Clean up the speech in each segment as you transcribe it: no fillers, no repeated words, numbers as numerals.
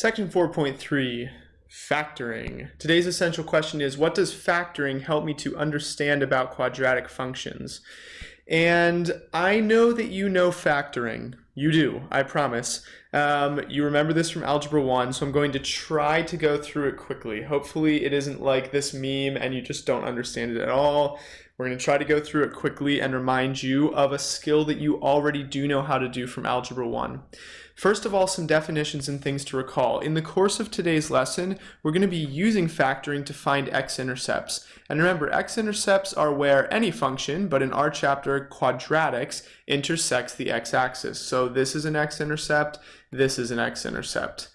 Section 4.3, factoring. Today's essential question is, what does factoring help me to understand about quadratic functions? And I know that you know factoring. You do, I promise. You remember this from Algebra 1, so I'm going to try to go through it quickly. Hopefully it isn't like this meme and you just don't understand it at all. We're going to try to go through it quickly and remind you of a skill that you already do know how to do from Algebra 1. First of all, some definitions and things to recall. In the course of today's lesson, we're going to be using factoring to find x-intercepts. And remember, x-intercepts are where any function, but in our chapter, quadratics, intersects the x-axis. So this is an x-intercept, this is an x-intercept.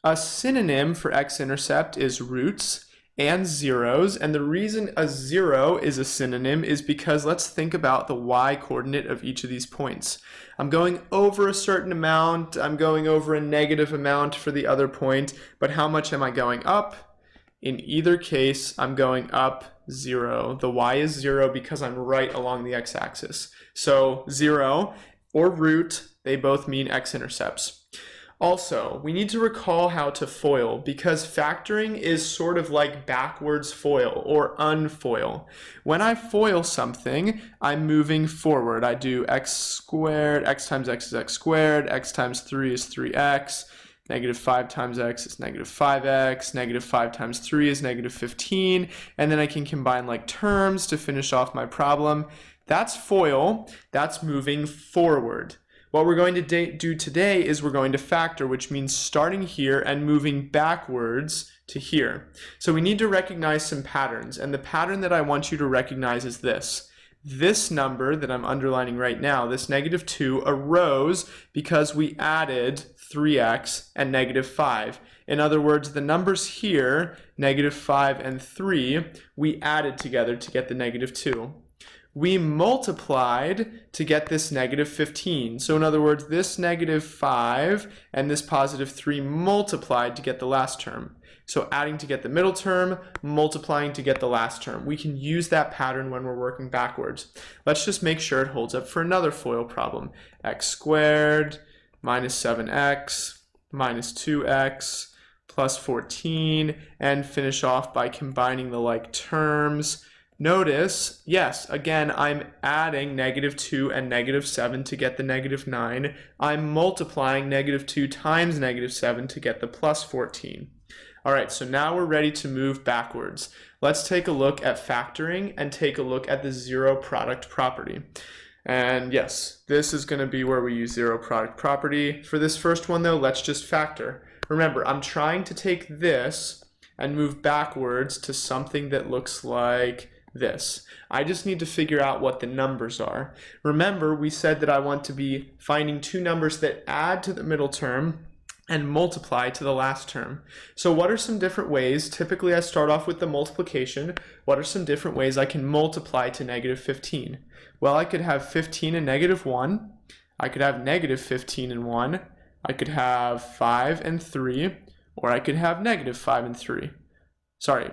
A synonym for x-intercept is roots and zeros, and the reason a zero is a synonym is because let's think about the y-coordinate of each of these points. I'm going over a certain amount, I'm going over a negative amount for the other point, but how much am I going up? In either case, I'm going up 0. The y is 0 because I'm right along the x-axis. So 0 or root, they both mean x-intercepts. Also, we need to recall how to FOIL because factoring is sort of like backwards FOIL or unfoil. When I FOIL something, I'm moving forward. I do x squared, x times x is x squared, x times 3 is 3x, negative 5 times x is negative 5x, negative 5 times 3 is negative 15, and then I can combine like terms to finish off my problem. That's FOIL, that's moving forward. What we're going to do today is we're going to factor, which means starting here and moving backwards to here. So we need to recognize some patterns, and the pattern that I want you to recognize is this. This number that I'm underlining right now, this negative 2, arose because we added 3x and negative 5. In other words, the numbers here, negative 5 and 3, we added together to get the negative 2. We multiplied to get this negative 15. So in other words, this negative 5 and this positive 3 multiplied to get the last term. So adding to get the middle term, multiplying to get the last term. We can use that pattern when we're working backwards. Let's just make sure it holds up for another FOIL problem. X squared minus 7x minus 2x plus 14, and finish off by combining the like terms. Notice, yes, again, I'm adding negative 2 and negative 7 to get the negative 9. I'm multiplying negative 2 times negative 7 to get the plus 14. All right, so now we're ready to move backwards. Let's take a look at factoring and take a look at the zero product property. And yes, this is going to be where we use zero product property. For this first one, though, let's just factor. Remember, I'm trying to take this and move backwards to something that looks like this. I just need to figure out what the numbers are. Remember, we said that I want to be finding two numbers that add to the middle term and multiply to the last term. So what are some different ways? Typically I start off with the multiplication. What are some different ways I can multiply to negative 15? Well, I could have 15 and negative 1. I could have negative 15 and 1. I could have 5 and 3. Or I could have negative 5 and 3. Sorry.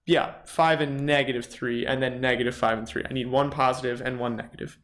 Yeah, 5 and negative 3, and then negative 5 and 3. I need one positive and one negative.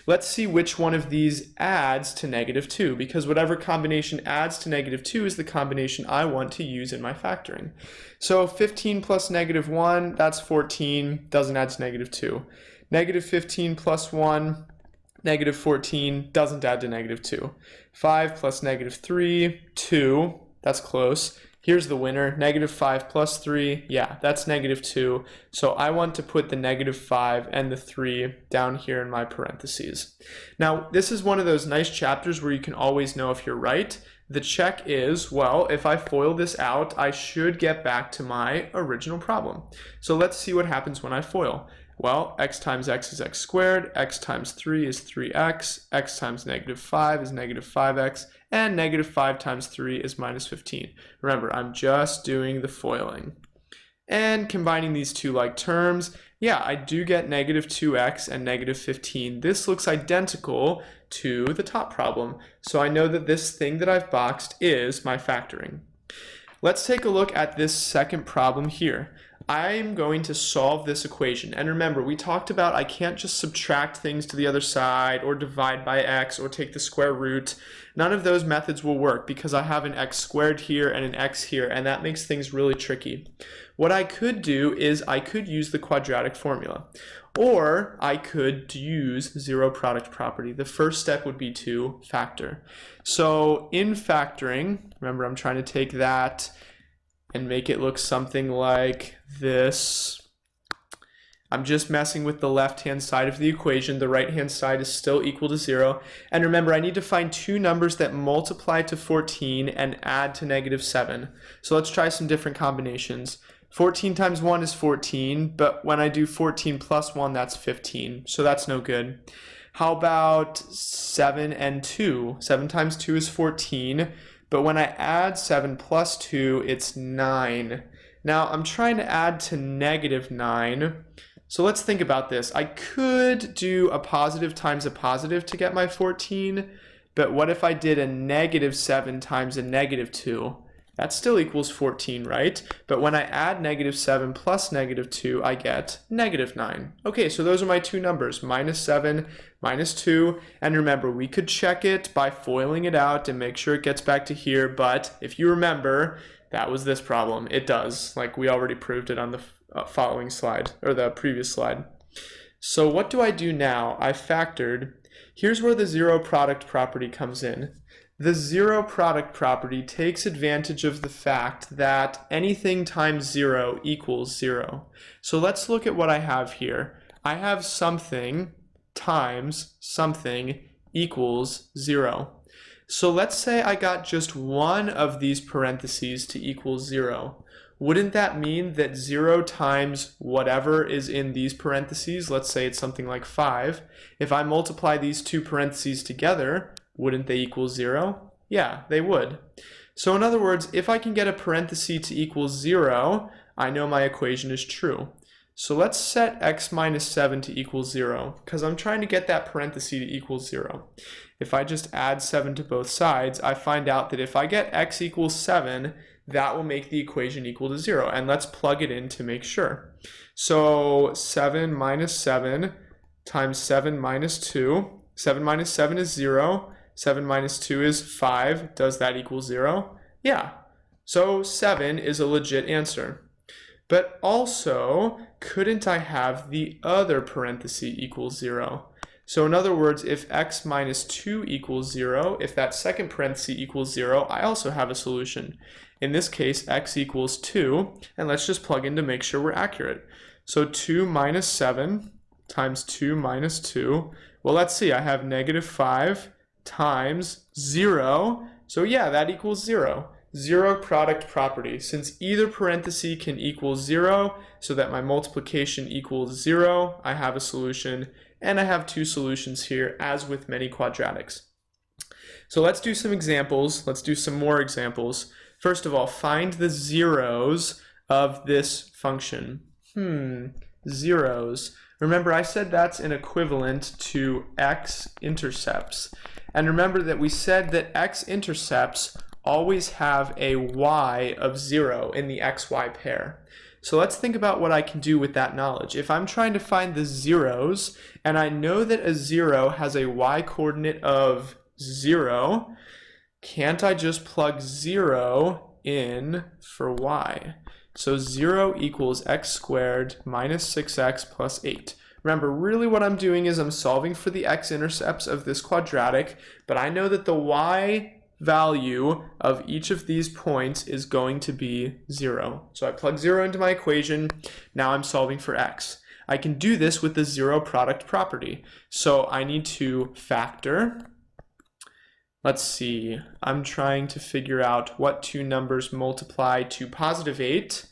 Let's see which one of these adds to negative 2, because whatever combination adds to negative 2 is the combination I want to use in my factoring. So 15 plus negative 1, that's 14, doesn't add to negative 2. Negative 15 plus 1, negative 14, doesn't add to negative 2. 5 plus negative 3, 2, that's close. Here's the winner, negative 5 plus 3, yeah, that's negative 2. So I want to put the negative 5 and the 3 down here in my parentheses. Now, this is one of those nice chapters where you can always know if you're right. The check is, well, if I FOIL this out, I should get back to my original problem. So let's see what happens when I FOIL. Well, x times x is x squared, x times 3 is 3x, x times negative 5 is negative 5x, and negative 5 times 3 is minus 15. Remember, I'm just doing the FOILing. And combining these two like terms, yeah, I do get negative 2x and negative 15. This looks identical to the top problem. So I know that this thing that I've boxed is my factoring. Let's take a look at this second problem here. I'm going to solve this equation. And remember, we talked about I can't just subtract things to the other side or divide by x or take the square root. None of those methods will work because I have an x squared here and an x here, and that makes things really tricky. What I could do is I could use the quadratic formula, or I could use zero product property. The first step would be to factor. So in factoring, remember I'm trying to take that and make it look something like this. I'm just messing with the left-hand side of the equation. The right-hand side is still equal to 0. And remember, I need to find two numbers that multiply to 14 and add to -7. So let's try some different combinations. 14 times 1 is 14, but when I do 14 plus 1, that's 15. So that's no good. How about 7 and 2? 7 times 2 is 14, but when I add 7 plus 2, it's 9. Now, I'm trying to add to -9. So let's think about this. I could do a positive times a positive to get my 14, but what if I did a -7 times a -2? That still equals 14, right? But when I add -7 plus -2, I get -9. Okay, so those are my two numbers, -7, -2. And remember, we could check it by foiling it out and make sure it gets back to here. But if you remember, that was this problem. It does, like we already proved it on the following slide, or the previous slide. So what do I do now? I factored. Here's where the zero product property comes in. The zero product property takes advantage of the fact that anything times 0 equals 0. So let's look at what I have here. I have something times something equals 0. So let's say I got just one of these parentheses to equal 0. Wouldn't that mean that 0 times whatever is in these parentheses, let's say it's something like 5, if I multiply these two parentheses together, wouldn't they equal 0? Yeah, they would. So in other words, if I can get a parenthesis to equal 0, I know my equation is true. So let's set x minus 7 to equal 0, because I'm trying to get that parenthesis to equal 0. If I just add 7 to both sides, I find out that if I get x equals 7, that will make the equation equal to 0. And let's plug it in to make sure. So 7 minus 7 times 7 minus 2. 7 minus 7 is 0. 7 minus 2 is 5. Does that equal 0? Yeah. So 7 is a legit answer. But also, couldn't I have the other parenthesis equal 0? So in other words, if x minus 2 equals 0, if that second parenthesis equals 0, I also have a solution. In this case, x equals 2, and let's just plug in to make sure we're accurate. So 2 minus 7 times 2 minus 2. Well, let's see, I have -5 times 0. So yeah, that equals 0. Zero product property. Since either parenthesis can equal 0, so that my multiplication equals 0, I have a solution, and I have two solutions here, as with many quadratics. So let's do some examples. Let's do some more examples. First of all, find the zeros of this function. Zeros. Remember, I said that's an equivalent to x-intercepts. And remember that we said that x-intercepts always have a y of 0 in the xy pair. So let's think about what I can do with that knowledge. If I'm trying to find the zeros, and I know that a 0 has a y coordinate of 0, can't I just plug 0 in for y? So 0 equals x squared minus 6x plus 8. Remember, really what I'm doing is I'm solving for the x-intercepts of this quadratic, but I know that the y value of each of these points is going to be 0. So I plug 0 into my equation. Now I'm solving for x. I can do this with the zero product property. So I need to factor. Let's see. I'm trying to figure out what two numbers multiply to +8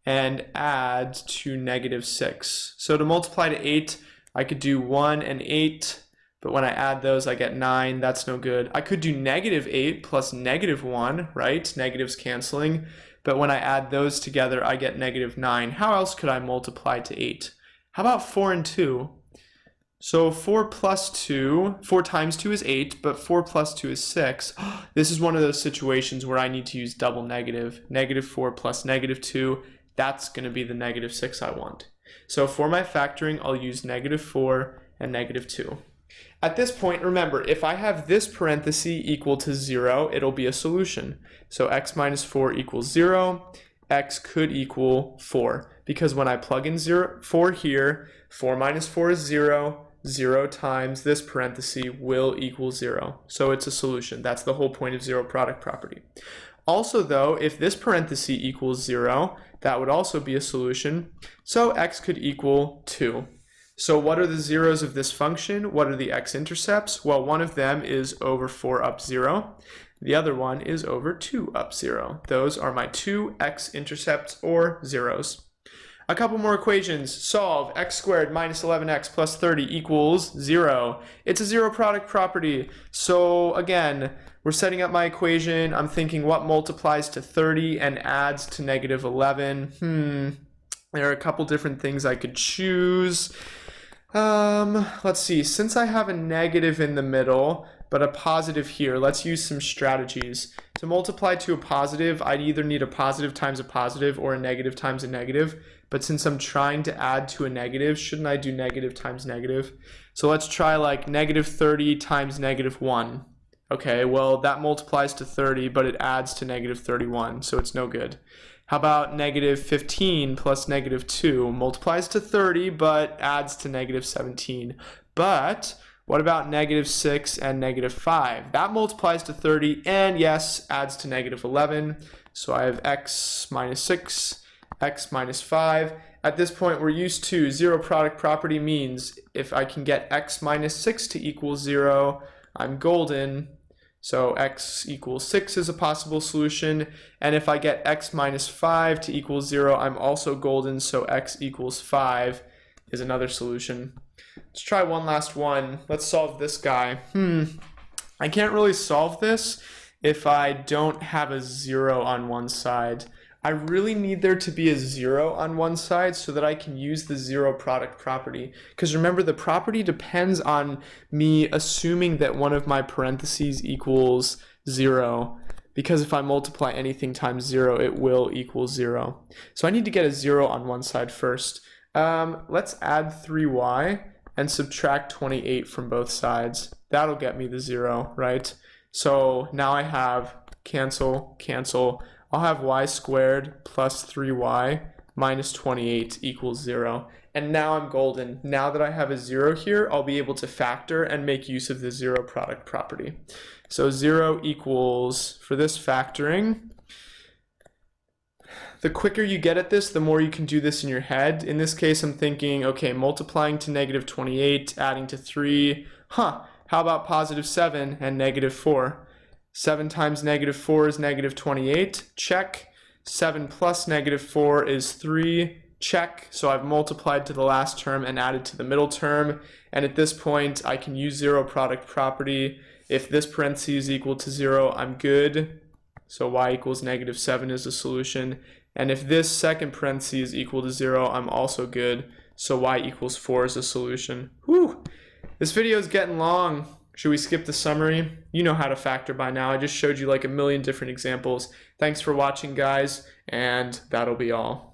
and add to -6. So to multiply to 8, I could do 1 and 8. But when I add those, I get 9. That's no good. I could do -8 plus -1, right? Negatives canceling. But when I add those together, I get -9. How else could I multiply to 8? How about 4 and 2? So 4 times 2 is 8, but 4 plus 2 is 6. This is one of those situations where I need to use double negative. -4 plus -2. that's going to be the negative 6 I want. So for my factoring, I'll use negative 4 and negative 2. At this point, remember, if I have this parenthesis equal to 0, it'll be a solution. So x minus 4 equals 0. X could equal 4, because when I plug in 4 here, 4 minus 4 is 0. 0 times this parenthesis will equal 0. So it's a solution. That's the whole point of zero product property. Also though, if this parenthesis equals 0, that would also be a solution. So x could equal 2. So what are the zeros of this function? What are the x-intercepts? Well, one of them is over 4 up 0. The other one is over 2 up 0. Those are my two x-intercepts or zeros. A couple more equations. Solve x squared minus 11x plus 30 equals 0. It's a zero product property. So again, we're setting up my equation. I'm thinking what multiplies to 30 and adds to negative 11. There are a couple different things I could choose. Let's see. Since I have a negative in the middle, but a positive here, let's use some strategies. To multiply to a positive, I'd either need a positive times a positive or a negative times a negative. But since I'm trying to add to a negative, shouldn't I do negative times negative? So let's try like negative 30 times negative 1. Okay, well that multiplies to 30, but it adds to negative 31, so it's no good. How about negative 15 plus negative 2? Multiplies to 30, but adds to negative 17. But what about negative 6 and negative 5? That multiplies to 30, and yes, adds to negative 11. So I have x minus 6, x minus 5. At this point, we're used to zero product property means if I can get x minus 6 to equal 0, I'm golden. So x equals 6 is a possible solution. And if I get x minus 5 to equal 0, I'm also golden. So x equals 5 is another solution. Let's try one last one. Let's solve this guy. I can't really solve this if I don't have a 0 on one side. I really need there to be a 0 on one side so that I can use the zero product property. Because remember, the property depends on me assuming that one of my parentheses equals 0. Because if I multiply anything times 0, it will equal 0. So I need to get a 0 on one side first. Let's add 3y and subtract 28 from both sides. That'll get me the 0, right? So now I have cancel, cancel. I'll have y squared plus 3y minus 28 equals 0. And now I'm golden. Now that I have a 0 here, I'll be able to factor and make use of the zero product property. So 0 equals, for this factoring, the quicker you get at this, the more you can do this in your head. In this case, I'm thinking, okay, multiplying to negative 28, adding to 3. How about positive 7 and negative 4? 7 times negative 4 is negative 28, check. 7 plus negative 4 is 3, check. So I've multiplied to the last term and added to the middle term. And at this point, I can use zero product property. If this parenthesis is equal to 0, I'm good. So y equals negative 7 is a solution. And if this second parenthesis is equal to 0, I'm also good. So y equals 4 is a solution. Whew! This video is getting long. Should we skip the summary? You know how to factor by now. I just showed you like a million different examples. Thanks for watching, guys, and that'll be all.